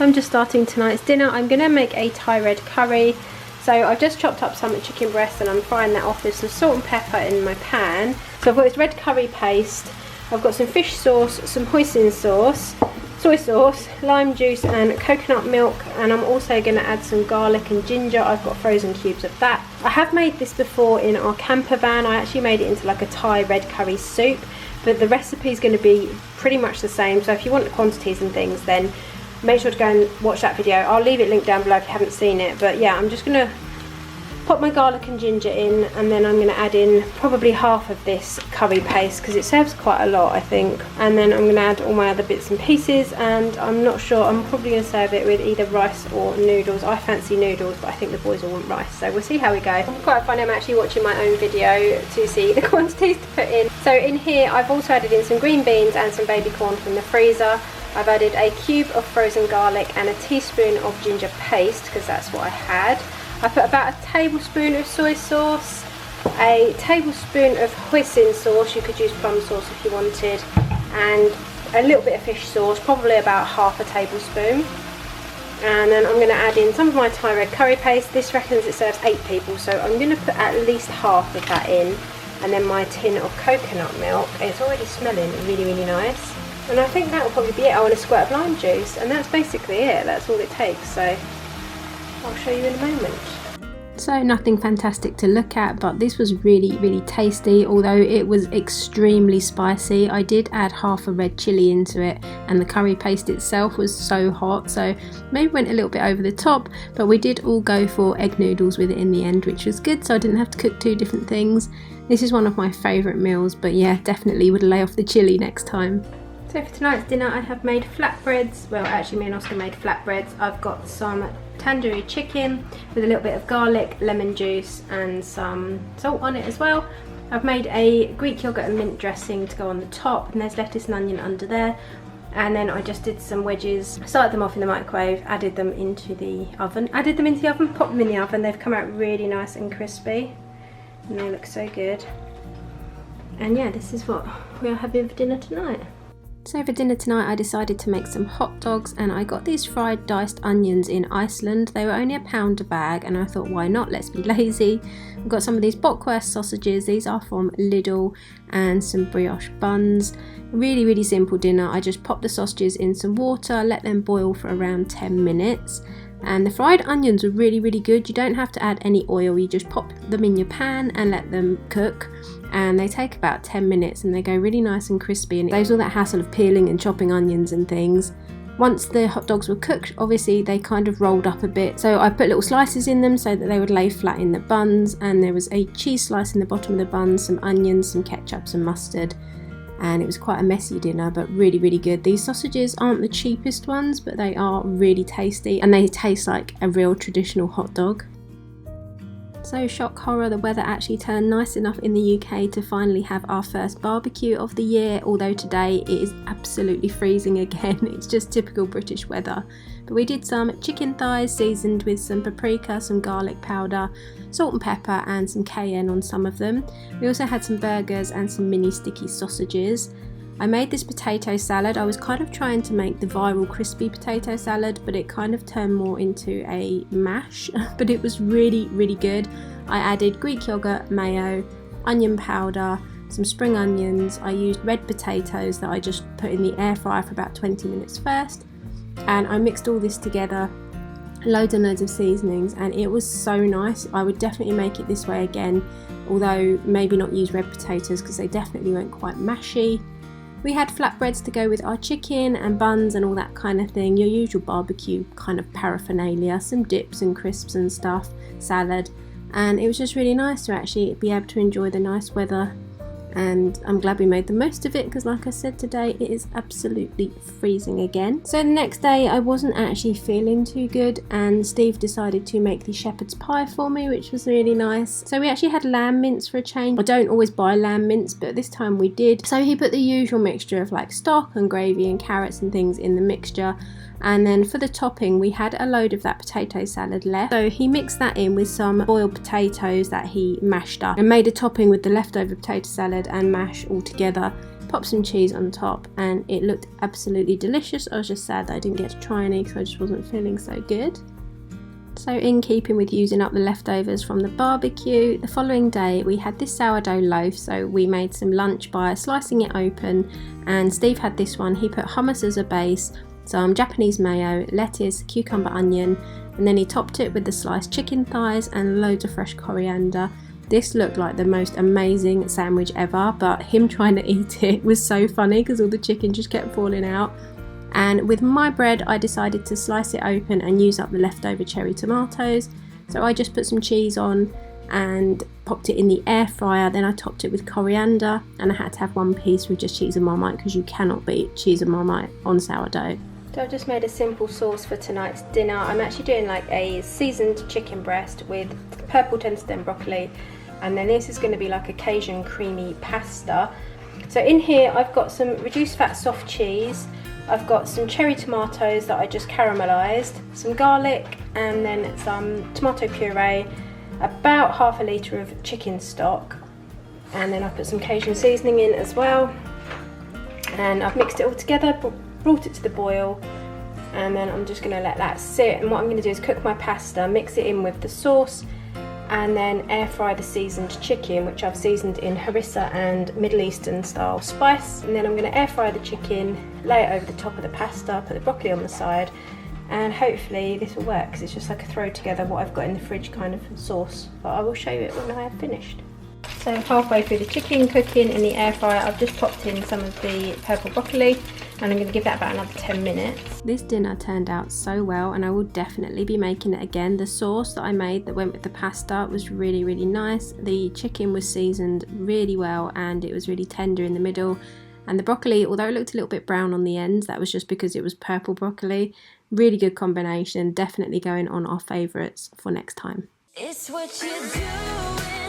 So I'm just starting tonight's dinner. I'm going to make a Thai red curry. So I've just chopped up some chicken breast and I'm frying that off with some salt and pepper in my pan. So I've got this red curry paste. I've got some fish sauce, some hoisin sauce, soy sauce, lime juice and coconut milk, and I'm also going to add some garlic and ginger. I've got frozen cubes of that. I have made this before in our camper van. I actually made it into like a Thai red curry soup, but the recipe is going to be pretty much the same. So if you want the quantities and things, then make sure to go and watch that video. I'll leave it linked down below if you haven't seen it. But yeah, I'm just going to pop my garlic and ginger in, and then I'm going to add in probably half of this curry paste because it serves quite a lot, I think. And then I'm going to add all my other bits and pieces, and I'm not sure, I'm probably going to serve it with either rice or noodles. I fancy noodles, but I think the boys will want rice, so we'll see how we go. It's quite funny, I'm actually watching my own video to see the quantities to put in. So in here I've also added in some green beans and some baby corn from the freezer. I've added a cube of frozen garlic and a teaspoon of ginger paste because that's what I had. I put about a tablespoon of soy sauce, a tablespoon of hoisin sauce, you could use plum sauce if you wanted, and a little bit of fish sauce, probably about half a tablespoon. And then I'm going to add in some of my Thai red curry paste. This reckons it serves 8 people, so I'm going to put at least half of that in. And then my tin of coconut milk. It's already smelling really, really nice. And I think that will probably be it. I want a squirt of lime juice, and that's basically it. That's all it takes. So I'll show you in a moment. So nothing fantastic to look at, but this was really, really tasty, although it was extremely spicy. I did add half a red chilli into it, and the curry paste itself was so hot, so maybe went a little bit over the top, but we did all go for egg noodles with it in the end, which was good, so I didn't have to cook 2 different things. This is one of my favourite meals, but yeah, definitely would lay off the chilli next time. So for tonight's dinner I have made flatbreads. Well, actually me and Oscar made flatbreads. I've got some tandoori chicken with a little bit of garlic, lemon juice and some salt on it as well. I've made a Greek yogurt and mint dressing to go on the top, and there's lettuce and onion under there. And then I just did some wedges, started them off in the microwave, added them into the oven, popped them in the oven. They've come out really nice and crispy and they look so good. And yeah, this is what we are having for dinner tonight. So for dinner tonight I decided to make some hot dogs, and I got these fried diced onions in Iceland. They were only £1 a bag, and I thought why not, let's be lazy. I've got some of these bockwurst sausages, these are from Lidl, and some brioche buns. Really, really simple dinner. I just popped the sausages in some water, let them boil for around 10 minutes. And the fried onions were really, really good. You don't have to add any oil, you just pop them in your pan and let them cook. And they take about 10 minutes and they go really nice and crispy, and it saves all that hassle of peeling and chopping onions and things. Once the hot dogs were cooked, obviously they kind of rolled up a bit, so I put little slices in them so that they would lay flat in the buns, and there was a cheese slice in the bottom of the buns, some onions, some ketchup, some mustard, and it was quite a messy dinner but really, really good. These sausages aren't the cheapest ones, but they are really tasty and they taste like a real traditional hot dog. So shock horror, the weather actually turned nice enough in the UK to finally have our first barbecue of the year, although today it is absolutely freezing again. It's just typical British weather. But we did some chicken thighs seasoned with some paprika, some garlic powder, salt and pepper and some cayenne on some of them. We also had some burgers and some mini sticky sausages. I made this potato salad. I was kind of trying to make the viral crispy potato salad, but it kind of turned more into a mash, but it was really, really good. I added Greek yogurt, mayo, onion powder, some spring onions. I used red potatoes that I just put in the air fryer for about 20 minutes first, and I mixed all this together, loads and loads of seasonings, and it was so nice. I would definitely make it this way again, although maybe not use red potatoes because they definitely weren't quite mashy. We had flatbreads to go with our chicken and buns and all that kind of thing, your usual barbecue kind of paraphernalia, some dips and crisps and stuff, salad, and it was just really nice to actually be able to enjoy the nice weather, and I'm glad we made the most of it because like I said, today it is absolutely freezing again. So the next day I wasn't actually feeling too good, and Steve decided to make the shepherd's pie for me, which was really nice. So we actually had lamb mince for a change. I don't always buy lamb mince, but this time we did. So he put the usual mixture of like stock and gravy and carrots and things in the mixture, and then for the topping we had a load of that potato salad left, so he mixed that in with some boiled potatoes that he mashed up and made a topping with the leftover potato salad and mash all together. pop some cheese on top, and it looked absolutely delicious. I was just sad that I didn't get to try any because I just wasn't feeling so good. So in keeping with using up the leftovers from the barbecue, the following day we had this sourdough loaf, so we made some lunch by slicing it open, and Steve had this one. He put hummus as a base, some Japanese mayo, lettuce, cucumber, onion, and then he topped it with the sliced chicken thighs and loads of fresh coriander. This looked like the most amazing sandwich ever, but him trying to eat it was so funny because all the chicken just kept falling out. And with my bread, I decided to slice it open and use up the leftover cherry tomatoes. So I just put some cheese on and popped it in the air fryer. Then I topped it with coriander, and I had to have one piece with just cheese and Marmite because you cannot beat cheese and Marmite on sourdough. So I've just made a simple sauce for tonight's dinner. I'm actually doing like a seasoned chicken breast with purple 10-stem broccoli, and then this is going to be like a Cajun creamy pasta. So in here I've got some reduced fat soft cheese, I've got some cherry tomatoes that I just caramelised, some garlic, and then some tomato puree, about half a litre of chicken stock, and then I put some Cajun seasoning in as well, and I've mixed it all together, brought it to the boil, and then I'm just going to let that sit. And what I'm going to do is cook my pasta, mix it in with the sauce, and then air fry the seasoned chicken, which I've seasoned in harissa and Middle Eastern style spice. And then I'm going to air fry the chicken, lay it over the top of the pasta, put the broccoli on the side, and hopefully this will work because it's just like a throw together what I've got in the fridge kind of sauce. But I will show you it when I have finished. So halfway through the chicken cooking in the air fryer, I've just popped in some of the purple broccoli, and I'm going to give that about another 10 minutes. This dinner turned out so well, and I will definitely be making it again. The sauce that I made that went with the pasta was really, really nice. The chicken was seasoned really well, and it was really tender in the middle. And the broccoli, although it looked a little bit brown on the ends, that was just because it was purple broccoli. Really good combination, definitely going on our favourites for next time. It's what you do.